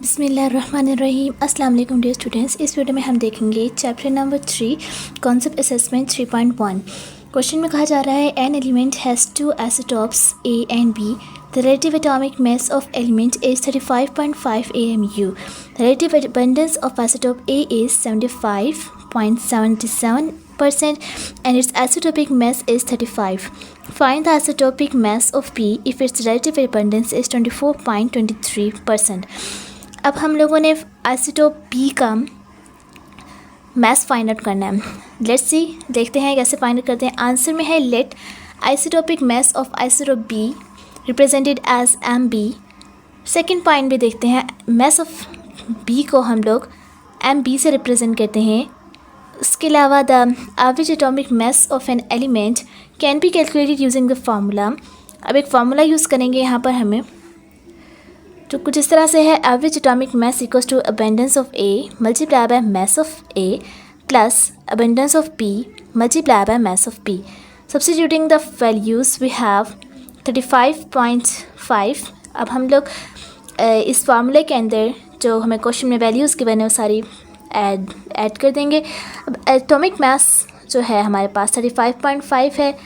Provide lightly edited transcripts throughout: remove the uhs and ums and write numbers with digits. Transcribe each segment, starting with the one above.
बिस्मिल्लाहिर्रहमानिर्रहीम। अस्सलाम वालेकुम डियर स्टूडेंट्स। इस वीडियो में हम देखेंगे chapter number 3 concept assessment 3.1। Question में कहा जा रहा है an element has two isotopes A and B. The relative atomic mass of element is 35.5 AMU। The relative abundance of isotope A is 75.77% and its isotopic mass is 35. Find the isotopic mass of B if its relative abundance is 24.23%. अब हम लोगों ने isotope B का mass find out करना है। Let's see, देखते हैं कैसे फाइंड आउट करते हैं। आंसर में है let isotopic mass of isotope B represented as M B. Second point भी देखते हैं, मास ऑफ बी को हम लोग एम बी से रिप्रेजेंट करते हैं। उसके अलावा the average atomic mass of an element can be calculated using the formula. अब एक फार्मूला यूज़ करेंगे यहाँ पर हमें, तो कुछ इस तरह से है। Average atomic mass equals to abundance of A multiply by mass of A plus abundance of B multiply by mass of B. Substituting the values we have 35.5। अब हम लोग इस फार्मूले के अंदर जो हमें क्वेश्चन में वैल्यूज़ गिवन है वो सारी ऐड कर देंगे। अब एटॉमिक मास जो है हमारे पास 35.5 है।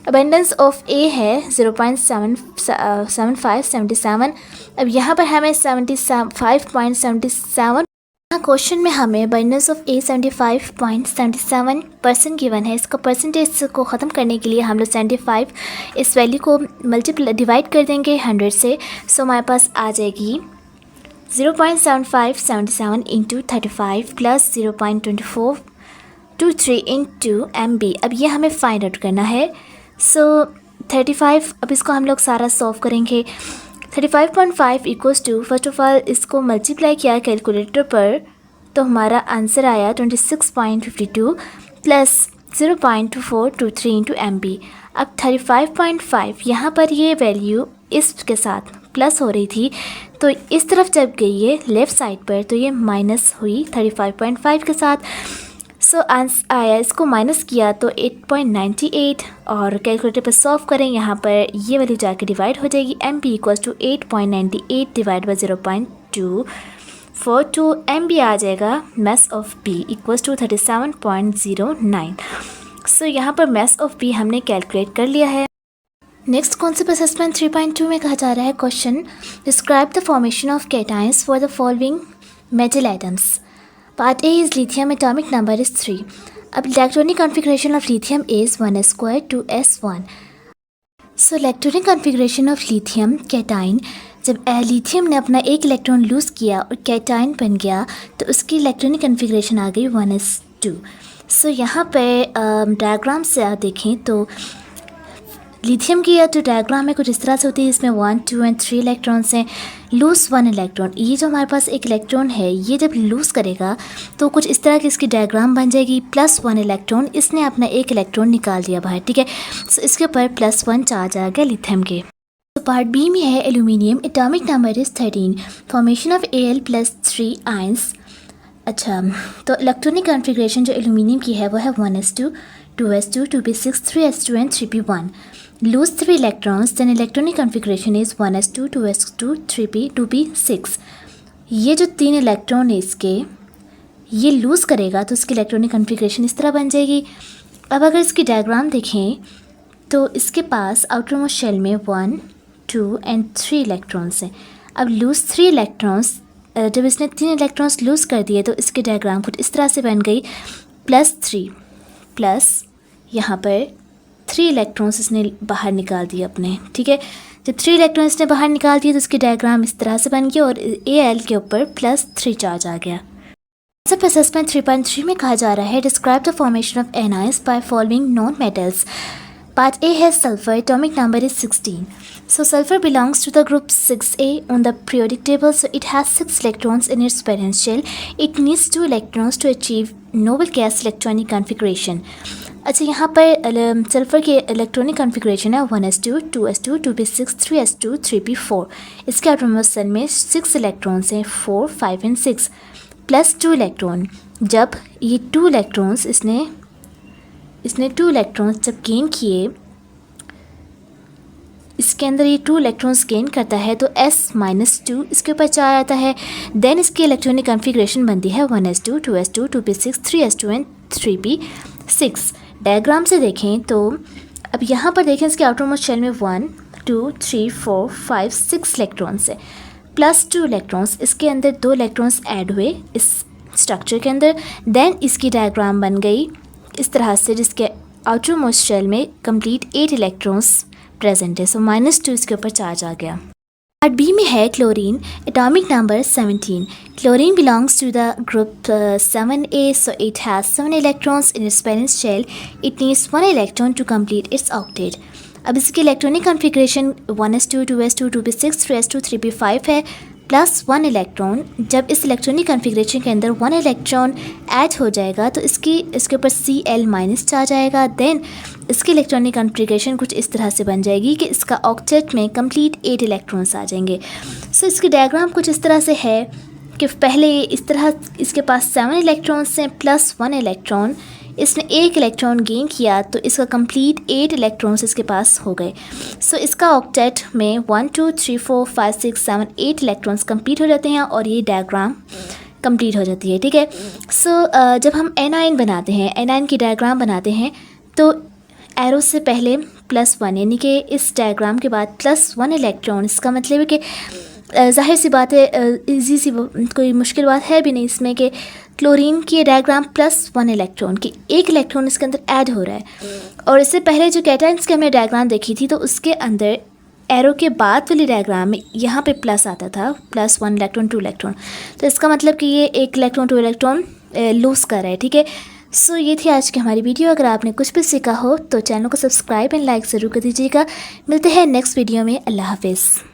अबंडेंस ऑफ ए है 0.77। अब यहाँ पर हमें 75.77 क्वेश्चन में हमें अबंडेंस ऑफ ए 75.77% गिवन है। इसका परसेंटेज को ख़त्म करने के लिए हम लोग 75 इस वैल्यू को डिवाइड कर देंगे 100 से। सो हमारे पास आ जाएगी 0.7577 इंटू 35 प्लस 0.2423 इंटू MB। अब ये हमें फाइंड आउट करना है। सो 35, अब इसको हम लोग सारा सॉल्व करेंगे। 35.5 equals to, first of all इसको मल्टीप्लाई किया कैलकुलेटर पर तो हमारा आंसर आया 26.52 प्लस 0.2423 इंटू MB। अब 35.5 यहाँ पर ये वैल्यू इसके साथ प्लस हो रही थी, तो इस तरफ जब गई है लेफ़्ट साइड पर तो ये माइनस हुई 35.5 के साथ। सो आंसर आया, इसको माइनस किया तो 8.98 और कैलकुलेटर पर सॉल्व करें, यहाँ पर ये वैल्यू जाके डिवाइड हो जाएगी। MB equals to 8.98 divide by 0.242 MB आ जाएगा। Mass of B equals to 37.09। So यहाँ पर मास ऑफ B हमने कैलकुलेट कर लिया है। नेक्स्ट कॉन्सेप्ट असेसमेंट 3.2 में कहा जा रहा है question describe the formation of cations for the following metal items. Part A is lithium, atomic number is 3. अब electronic configuration of lithium is 1s² 2s1. So electronic configuration of lithium cation, जब lithium ने अपना एक electron loose किया और cation बन गया तो उसकी इलेक्ट्रॉनिक कन्फिग्रेशन आ गई 1s2। सो यहाँ पे डायग्राम से आप देखें तो लिथियम की जो डायग्राम है कुछ इस तरह से होती है। इसमें 1, 2 एंड 3 इलेक्ट्रॉन्स हैं, लूज़ 1 इलेक्ट्रॉन। ये जो हमारे पास एक इलेक्ट्रॉन है ये जब लूज़ करेगा तो कुछ इस तरह की इसकी डायग्राम बन जाएगी। प्लस 1 इलेक्ट्रॉन, इसने अपना एक इलेक्ट्रॉन निकाल दिया बाहर, ठीक है। सो इसके ऊपर +1 चार्ज आ गया लिथियम के। तो पार्ट बी में है aluminium, atomic number is 13, formation of Al+3 ions. अच्छा, तो इलेक्ट्रॉनिक कॉन्फ़िगरेशन जो एल्यूमिनियम की है वो है 1s2 2s2 2p6 3s2 and 3p1। lose 3 electrons, then electronic configuration is 1s2 2s2 3p 2p6। ये जो 3 इलेक्ट्रॉन है इसके, ये लूज़ करेगा तो इसकी इलेक्ट्रॉनिक कन्फिग्रेशन इस तरह बन जाएगी। अब अगर इसकी डायग्राम देखें तो इसके पास आउटर मोस्ट शेल में 1, 2 एंड 3 इलेक्ट्रॉन्स हैं। अब लूज़ 3 इलेक्ट्रॉन्स, जब इसने 3 इलेक्ट्रॉन्स लूज़ कर दिए तो इसकी डायग्राम कुछ इस तरह से बन गई। +3 प्लस यहाँ पर 3 इलेक्ट्रॉन्स इसने बाहर निकाल दिए अपने, ठीक है। जब 3 इलेक्ट्रॉन्स ने बाहर निकाल दिए तो उसकी डायग्राम इस तरह से बन गई और Al के ऊपर +3 चार्ज आ गया। सब असेसमेंट 3.3 में कहा जा रहा है describe the formation of anions by following non metals. Part A has sulfur, atomic number is 16. So sulfur belongs to the group 6A on the periodic table, so it has 6 electrons in its valence shell. It needs 2 electrons to achieve noble gas electronic configuration. अच्छा, यहाँ पर sulphur के electronic configuration है 1s2 2s2 2p6 3s2 3p4। इसके outermost में 6 electrons हैं, 4 5 and 6 plus 2 electron. जब ये 2 इलेक्ट्रॉन्स इसने 2 इलेक्ट्रॉन्स जब गेन किए इसके अंदर ये 2 इलेक्ट्रॉन्स गेन करता है तो s-2 इसके ऊपर चार्ज आता है। देन इसकी इलेक्ट्रॉनिक कॉन्फ़िगरेशन बनती है 1s2, 2s2, 2p6, 3s2 and 3p6। Diagram से देखें तो अब यहाँ पर देखें इसके आउटर मोस्ट शेल में 1, 2, 3, 4, 5, 6 इलेक्ट्रॉन्स है प्लस 2 इलेक्ट्रॉन्स। इसके अंदर 2 इलेक्ट्रॉन्स ऐड हुए इस स्ट्रक्चर के अंदर। देन इसकी डायग्राम बन गई इस तरह से, जिसके आउटर मोस्ट शेल में कंप्लीट 8 इलेक्ट्रॉन्स प्रेजेंट है। सो -2 इसके ऊपर चार्ज आ गया। पार्ट बी में है chlorine, atomic number 17। Chlorine belongs to the group 7a, so it has 7 electrons in its valence shell. It needs 1 electron to complete its octet. अब इसकी electronic configuration 1s2, 2s2, 2p6, 3s2, 3p5 है plus 1 electron. जब इस electronic configuration के अंदर 1 electron add हो जाएगा तो इसके ऊपर Cl- चार्ज आएगा। देन इसकी इलेक्ट्रॉनिक कॉन्फ़िगरेशन कुछ इस तरह से बन जाएगी कि इसका ऑक्टेट में कंप्लीट 8 इलेक्ट्रॉन्स आ जाएंगे। सो इसकी डायग्राम कुछ इस तरह से है कि पहले इस तरह इसके पास 7 इलेक्ट्रॉन्स हैं प्लस 1 इलेक्ट्रॉन। इसने 1 इलेक्ट्रॉन गेन किया तो इसका कंप्लीट 8 इलेक्ट्रॉन्स इसके पास हो गए। सो इसका ऑक्टेट में 1, 2, 3, 4, 5, 6, 7, 8 इलेक्ट्रॉन्स कंप्लीट हो जाते हैं और ये डायग्राम कंप्लीट हो जाती है। ठीक है। सो जब हम एनाइन बनाते हैं, एनाइन की डायग्राम बनाते हैं तो एरो से पहले +1 यानी कि इस डायग्राम के बाद +1 इलेक्ट्रॉन। इसका मतलब है कि जाहिर सी बात है, इजी सी कोई मुश्किल बात है भी नहीं इसमें कि क्लोरीन की डायग्राम +1 इलेक्ट्रॉन की 1 इलेक्ट्रॉन इसके अंदर ऐड हो रहा है। और इससे पहले जो कैटायन्स की हमने डायग्राम देखी थी तो उसके अंदर एरो के बाद वाली डायग्राम में यहाँ पे प्लस आता था, +1 इलेक्ट्रॉन 2 इलेक्ट्रॉन। तो इसका मतलब कि ये 1 इलेक्ट्रॉन 2 इलेक्ट्रॉन लूज़ कर रहा है। ठीक है। सो ये थी आज की हमारी वीडियो। अगर आपने कुछ भी सीखा हो तो चैनल को सब्सक्राइब एंड लाइक ज़रूर कर दीजिएगा। मिलते हैं नेक्स्ट वीडियो में। अल्लाह हाफिज़।